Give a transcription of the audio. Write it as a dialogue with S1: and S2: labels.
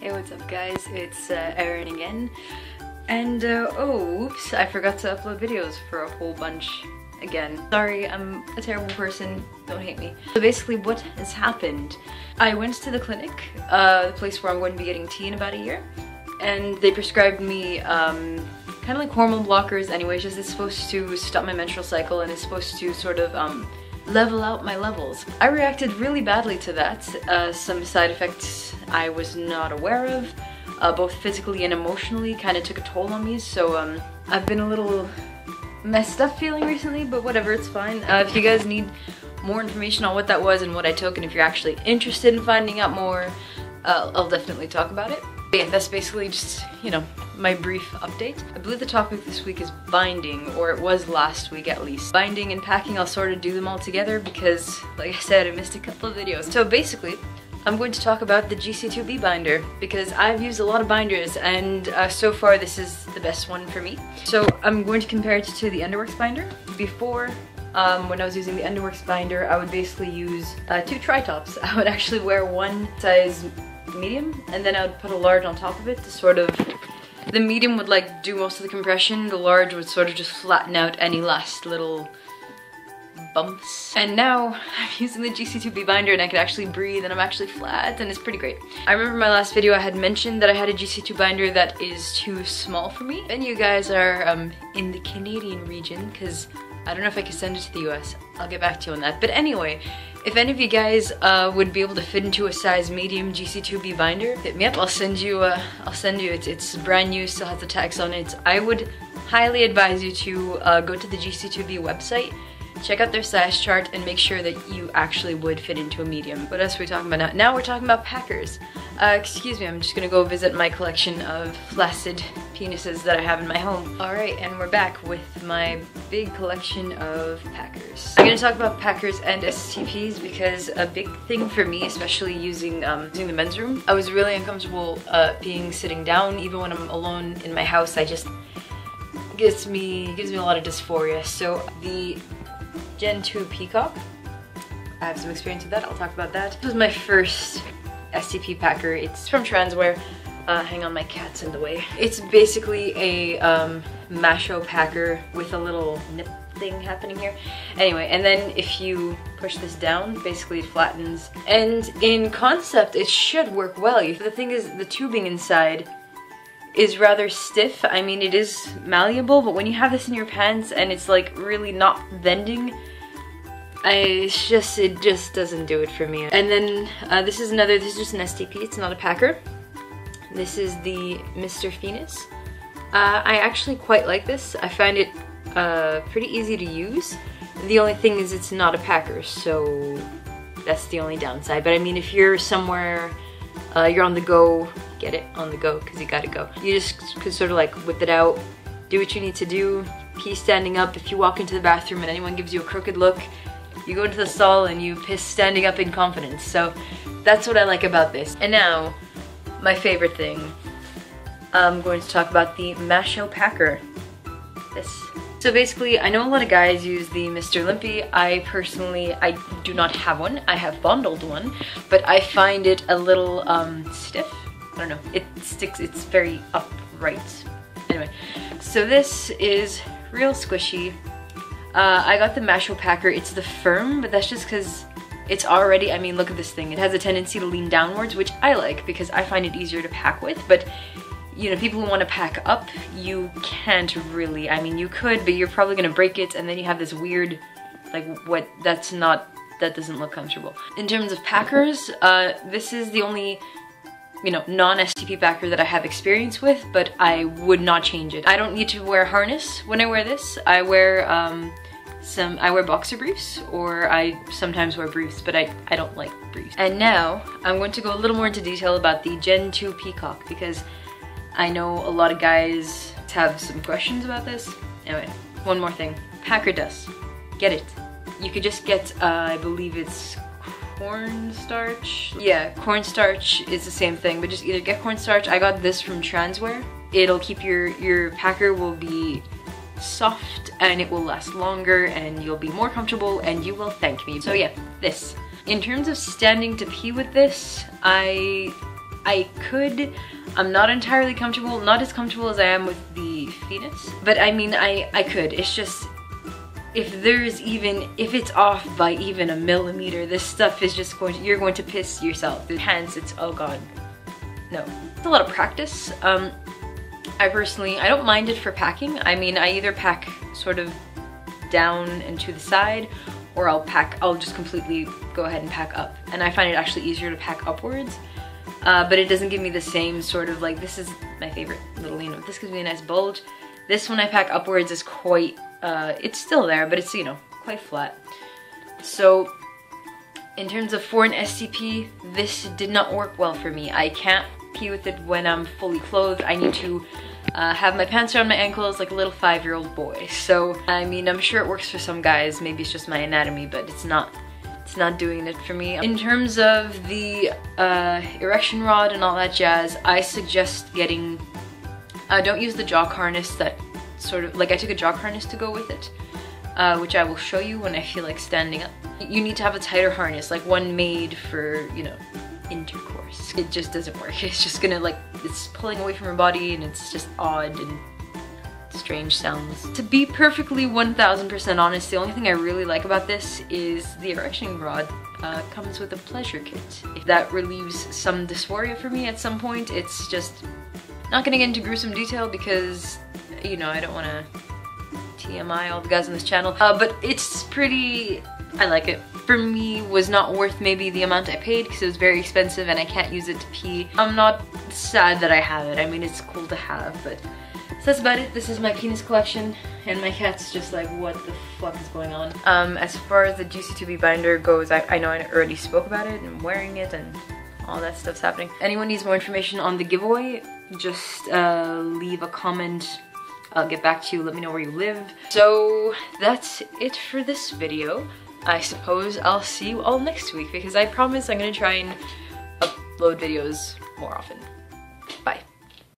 S1: Hey, what's up guys? It's Erin again. And oh, oops, I forgot to upload videos for a whole bunch again. Sorry, I'm a terrible person, don't hate me. So basically what has happened, I went to the clinic, the place where I'm going to be getting tea in about a year, and they prescribed me kind of like hormone blockers anyways, just it's supposed to stop my menstrual cycle and it's supposed to sort of level out my levels. I reacted really badly to that. Some side effects I was not aware of, both physically and emotionally, kind of took a toll on me, so I've been a little messed up feeling recently, but whatever, it's fine. If you guys need more information on what that was and what I took, and if you're actually interested in finding out more, I'll definitely talk about it. But yeah, that's basically just, you know, my brief update. I believe the topic this week is binding, or it was last week at least. Binding and packing, I'll sort of do them all together because, like I said, I missed a couple of videos. So basically, I'm going to talk about the GC2B binder because I've used a lot of binders and so far this is the best one for me. So I'm going to compare it to the Underworks binder. Before, when I was using the Underworks binder, I would basically use two tri-tops. I would actually wear one size medium and then I would put a large on top of it to sort of, the medium would like do most of the compression, the large would sort of just flatten out any last little bumps. And now I'm using the GC2B binder and I can actually breathe and I'm actually flat and it's pretty great. I remember my last video I had mentioned that I had a GC2 binder that is too small for me. And you guys are in the Canadian region, because I don't know if I can send it to the US. I'll get back to you on that. But anyway, if any of you guys would be able to fit into a size medium GC2B binder, hit me up. I'll send you it's brand new, still has the tags on it. I would highly advise you to go to the GC2B website, check out their size chart, and make sure that you actually would fit into a medium. What else are we talking about now? Now we're talking about packers. Excuse me, I'm just gonna go visit my collection of flaccid penises that I have in my home. Alright, and we're back with my big collection of packers. I'm gonna talk about packers and STPs because a big thing for me, especially using the men's room, I was really uncomfortable being sitting down. Even when I'm alone in my house, I just gives me a lot of dysphoria. So the Gen 2 Peacock, I have some experience with that, I'll talk about that. This was my first STP packer. It's from Transwear. Hang on, my cat's in the way. It's basically a Masho packer with a little nip thing happening here. Anyway, and then if you push this down, basically it flattens. And in concept, it should work well. The thing is, the tubing inside is rather stiff. I mean, it is malleable, but when you have this in your pants and it's like really not bending, it just doesn't do it for me. And then this is just an STP, it's not a packer. This is the Mr. Venus. I actually quite like this. I find it pretty easy to use. The only thing is it's not a packer, so that's the only downside. But I mean, if you're somewhere, you're on the go, get it on the go because you gotta go. You just could sort of like whip it out, do what you need to do, pee standing up. If you walk into the bathroom and anyone gives you a crooked look, you go to the stall and you piss standing up in confidence. So that's what I like about this. And now, my favorite thing. I'm going to talk about the Masho packer. This. So basically, I know a lot of guys use the Mr. Limpy. I do not have one. I have fondled one, but I find it a little stiff. I don't know, it sticks, it's very upright. Anyway, so this is real squishy. I got the Masho packer. It's the firm, but that's just because it's already, I mean, look at this thing. It has a tendency to lean downwards, which I like because I find it easier to pack with, but you know, people who want to pack up, you can't really. I mean, you could, but you're probably gonna break it, and then you have this weird, like, that doesn't look comfortable. In terms of packers, this is the only, you know, non-STP packer that I have experience with, but I would not change it. I don't need to wear a harness when I wear this. I wear boxer briefs, or I sometimes wear briefs, but I don't like briefs. And now I'm going to go a little more into detail about the Gen 2 Peacock because I know a lot of guys have some questions about this. Anyway, one more thing. Packer dust. Get it. You could just get, I believe it's cornstarch. Yeah, cornstarch is the same thing, but just either get cornstarch. I got this from Transwear. It'll keep your packer will be soft and it will last longer and you'll be more comfortable and you will thank me. So yeah, this. In terms of standing to pee with this, I I could. I'm not entirely comfortable, not as comfortable as I am with the Phoenix, but I mean, I could. It's just, if it's off by even a millimeter, this stuff is just you're going to piss yourself. The hands, it's, oh god, no. It's a lot of practice. I don't mind it for packing. I mean, I either pack sort of down and to the side, or I'll just completely go ahead and pack up. And I find it actually easier to pack upwards, but it doesn't give me the same sort of, like, this is my favorite little, you know, this gives me a nice bulge. This, when I pack upwards, is quite, it's still there, but it's, you know, quite flat. So in terms of for an STP, this did not work well for me. I can't pee with it when I'm fully clothed. I need to have my pants around my ankles like a little 5-year-old boy. So, I mean, I'm sure it works for some guys. Maybe it's just my anatomy, but it's not doing it for me. In terms of the erection rod and all that jazz, I suggest getting, don't use the jock harness that sort of, like, I took a jock harness to go with it, which I will show you when I feel like standing up. You need to have a tighter harness, like one made for, you know, intercourse. It just doesn't work. It's just gonna, like, it's pulling away from your body, and it's just odd and strange sounds. To be perfectly 1000% honest, the only thing I really like about this is the erection rod comes with a pleasure kit. If that relieves some dysphoria for me at some point, it's just not gonna get into gruesome detail because, you know, I don't want to TMI all the guys on this channel, but it's pretty, I like it. For me, was not worth maybe the amount I paid because it was very expensive and I can't use it to pee. I'm not sad that I have it. I mean, it's cool to have, but so that's about it. This is my penis collection, and my cat's just like, what the fuck is going on? As far as the Juicy 2B binder goes, I know I already spoke about it, and I'm wearing it, and all that stuff's happening. Anyone needs more information on the giveaway, just leave a comment. I'll get back to you, let me know where you live. So that's it for this video. I suppose I'll see you all next week because I promise I'm gonna try and upload videos more often.